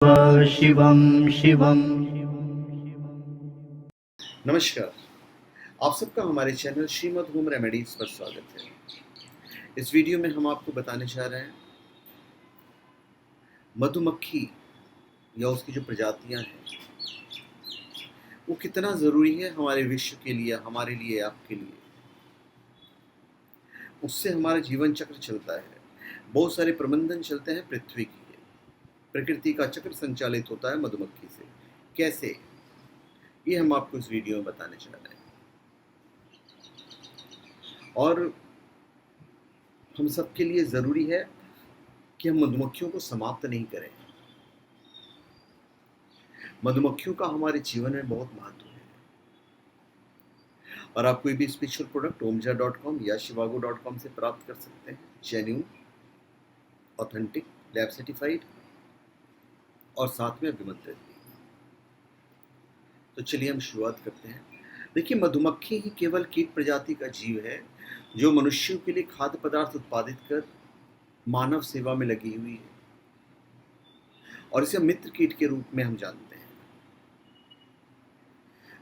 शिवं शिवं। नमस्कार, आप सबका हमारे चैनल श्रीमद होम रेमेडीज पर स्वागत है। इस वीडियो में हम आपको बताने जा रहे हैं मधुमक्खी या उसकी जो प्रजातियां हैं वो कितना ज़रूरी है हमारे विश्व के लिए, हमारे लिए, आपके लिए। उससे हमारा जीवन चक्र चलता है, बहुत सारे प्रबंधन चलते हैं पृथ्वी की। प्रकृति का चक्र संचालित होता है मधुमक्खी से। कैसे, ये हम आपको इस वीडियो में बताने जा रहे हैं। और हम सबके लिए ज़रूरी है कि हम मधुमक्खियों को समाप्त नहीं करें। मधुमक्खियों का हमारे जीवन में बहुत महत्व है। और आप कोई भी स्पेशल प्रोडक्ट omja.com या shivago.com से प्राप्त कर सकते हैं, जेन्यून, ऑथेंटिक, लैब सर्टिफाइड और साथ में अभिमंत्रित भी। तो चलिए हम शुरुआत करते हैं। देखिए, मधुमक्खी ही केवल कीट प्रजाति का जीव है जो मनुष्यों के लिए खाद्य पदार्थ उत्पादित कर मानव सेवा में लगी हुई है, और इसे मित्र कीट के रूप में हम जानते हैं।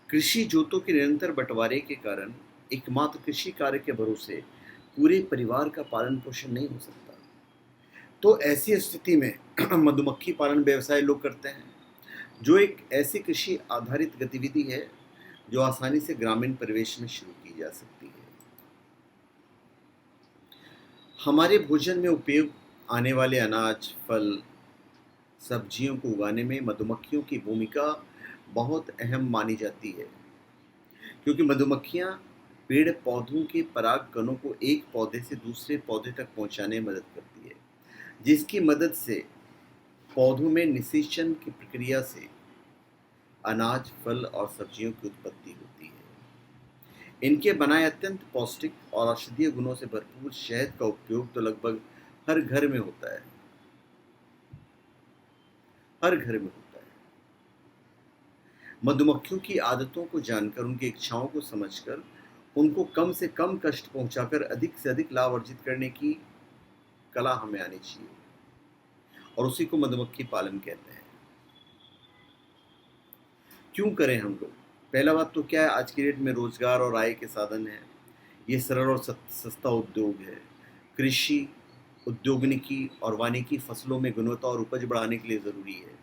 कृषि जोतों के निरंतर बंटवारे के कारण एकमात्र कृषि कार्य के भरोसे पूरे परिवार का पालन पोषण नहीं हो सकता। तो ऐसी स्थिति में मधुमक्खी पालन व्यवसाय लोग करते हैं, जो एक ऐसी कृषि आधारित गतिविधि है जो आसानी से ग्रामीण परिवेश में शुरू की जा सकती है। हमारे भोजन में उपयोग आने वाले अनाज, फल, सब्जियों को उगाने में मधुमक्खियों की भूमिका बहुत अहम मानी जाती है, क्योंकि मधुमक्खियां पेड़ पौधों के पराग कणों को एक पौधे से दूसरे पौधे तक पहुंचाने में मदद करती है, जिसकी मदद से पौधों में निषेचन की प्रक्रिया से अनाज, फल और सब्जियों की उत्पत्ति होती है। इनके बनाए अत्यंत पौष्टिक और औषधीय गुणों से भरपूर शहद का उपयोग तो लगभग हर घर में होता है। हर घर में होता है। मधुमक्खियों की आदतों को जानकर, उनकी इच्छाओं को समझकर, उनको कम से कम कष्ट पहुंचाकर अधिक से अधिक लाभ अर्जित करने की कला हमें आनी चाहिए, और उसी को मधुमक्खी पालन कहते हैं। क्यों करें हम लोग? पहला बात तो क्या है, आज की डेट में रोजगार और आय के साधन है। ये सरल और सस्ता उद्योग है। कृषि, उद्योगनिकी और वानिकी फसलों में गुणवत्ता और उपज बढ़ाने के लिए ज़रूरी है।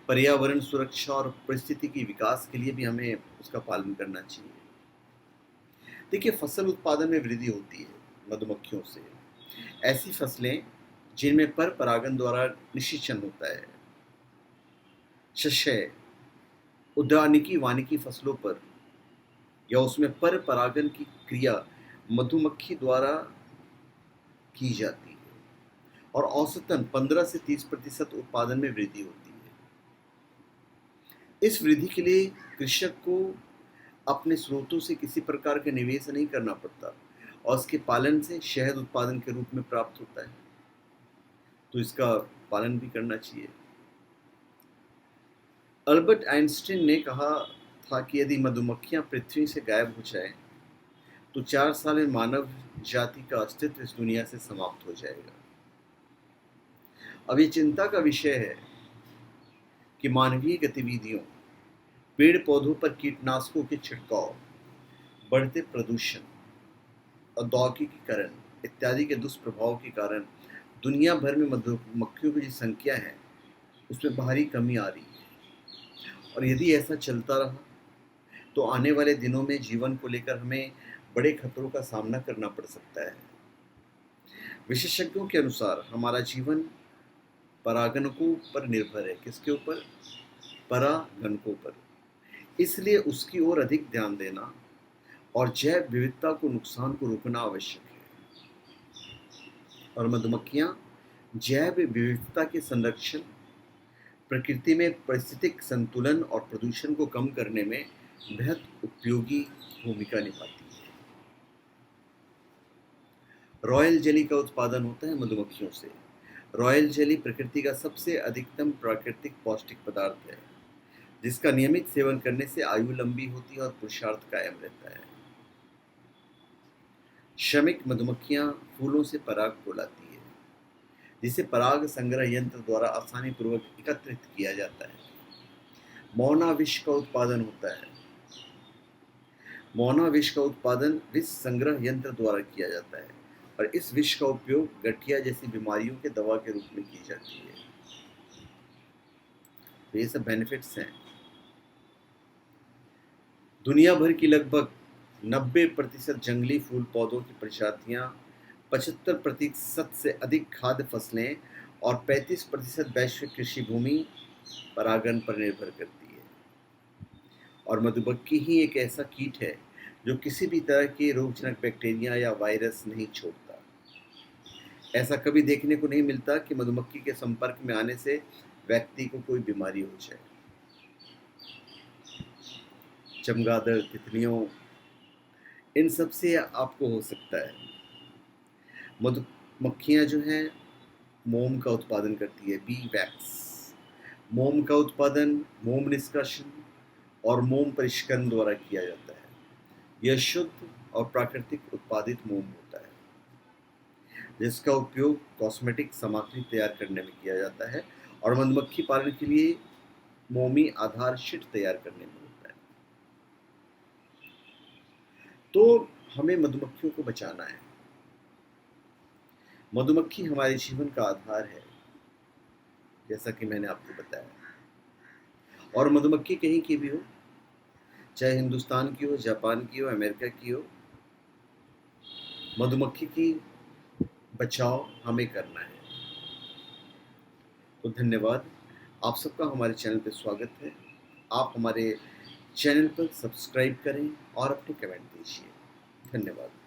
पर्यावरण सुरक्षा और पारिस्थितिकी विकास के लिए भी हमें उसका पालन करना चाहिए। देखिए, फसल उत्पादन में वृद्धि होती है मधुमक्खियों से। ऐसी फसलें जिनमें पर परागन द्वारा निषेचन होता है, शस्य, उद्यानिकी वानिकी फसलों पर या उसमें पर परागन की क्रिया मधुमक्खी द्वारा की जाती है, और औसतन 15 से 30% उत्पादन में वृद्धि होती है। इस वृद्धि के लिए कृषक को अपने स्रोतों से किसी प्रकार का निवेश नहीं करना पड़ता, और इसके पालन से शहद उत्पादन के रूप में प्राप्त होता है। तो इसका पालन भी करना चाहिए। अल्बर्ट आइंस्टीन ने कहा था कि यदि मधुमक्खियां पृथ्वी से गायब हो जाएं, तो 4 साल में मानव जाति का अस्तित्व इस दुनिया से समाप्त हो जाएगा। अब ये चिंता का विषय है कि मानवीय गतिविधियों, पेड़ पौधों पर कीटनाशकों के छिड़काव, बढ़ते प्रदूषण, औद्योगिकीकरण इत्यादि के दुष्प्रभाव के कारण दुनिया भर में मधुमक्खियों की जो संख्या है उसमें भारी कमी आ रही है। और यदि ऐसा चलता रहा तो आने वाले दिनों में जीवन को लेकर हमें बड़े खतरों का सामना करना पड़ सकता है। विशेषज्ञों के अनुसार हमारा जीवन परागणकों पर निर्भर है। किसके ऊपर? परागणकों पर। इसलिए उसकी ओर अधिक ध्यान देना और जैव विविधता को नुकसान को रोकना आवश्यक है। और मधुमक्खियां जैव विविधता के संरक्षण, प्रकृति में पारिस्थितिक संतुलन और प्रदूषण को कम करने में बेहद उपयोगी भूमिका निभाती है। रॉयल जेली का उत्पादन होता है मधुमक्खियों से। रॉयल जेली प्रकृति का सबसे अधिकतम प्राकृतिक पौष्टिक पदार्थ है, जिसका नियमित सेवन करने से आयु लंबी होती है और पुरुषार्थ कायम रहता है। श्रमिक मधुमक्खियां फूलों से पराग को लाती है, जिसे पराग संग्रह यंत्र द्वारा आसानी पूर्वक एकत्रित किया जाता है। मौना विष का उत्पादन होता है। मौना विष का उत्पादन विष संग्रह यंत्र द्वारा किया जाता है और इस विष का उपयोग गठिया जैसी बीमारियों के दवा के रूप में की जाती है। तो ये सब बेनिफिट्स हैं। दुनिया भर की लगभग 90% जंगली फूल पौधों की प्रजातियां, 75% से अधिक खाद्य फसलें और 35% वैश्विक कृषि भूमि परागण पर निर्भर करती है। और मधुमक्खी ही एक ऐसा कीट है जो किसी भी तरह के रोगजनक बैक्टीरिया या वायरस नहीं छोड़ता। ऐसा कभी देखने को नहीं मिलता कि मधुमक्खी के संपर्क में आने से व्यक्ति को कोई बीमारी हो जाए। चमगादड़, तितलियों, इन सब से आपको हो सकता है। मधुमक्खियाँ जो हैं मोम का उत्पादन करती है, बी वैक्स। मोम का उत्पादन मोम निष्कर्षण और मोम परिष्करण द्वारा किया जाता है। यह शुद्ध और प्राकृतिक उत्पादित मोम होता है जिसका उपयोग कॉस्मेटिक सामग्री तैयार करने में किया जाता है और मधुमक्खी पालन के लिए मोमी आधार शीट तैयार करने में होता है। तो हमें मधुमक्खियों को बचाना है। मधुमक्खी हमारे जीवन का आधार है, जैसा कि मैंने आपको बताया। और मधुमक्खी कहीं की भी हो, चाहे हिंदुस्तान की हो, जापान की हो, अमेरिका की हो, मधुमक्खी की बचाव हमें करना है। तो धन्यवाद। आप सबका हमारे चैनल पर स्वागत है। आप हमारे चैनल पर सब्सक्राइब करें और अपने कमेंट दीजिए। धन्यवाद।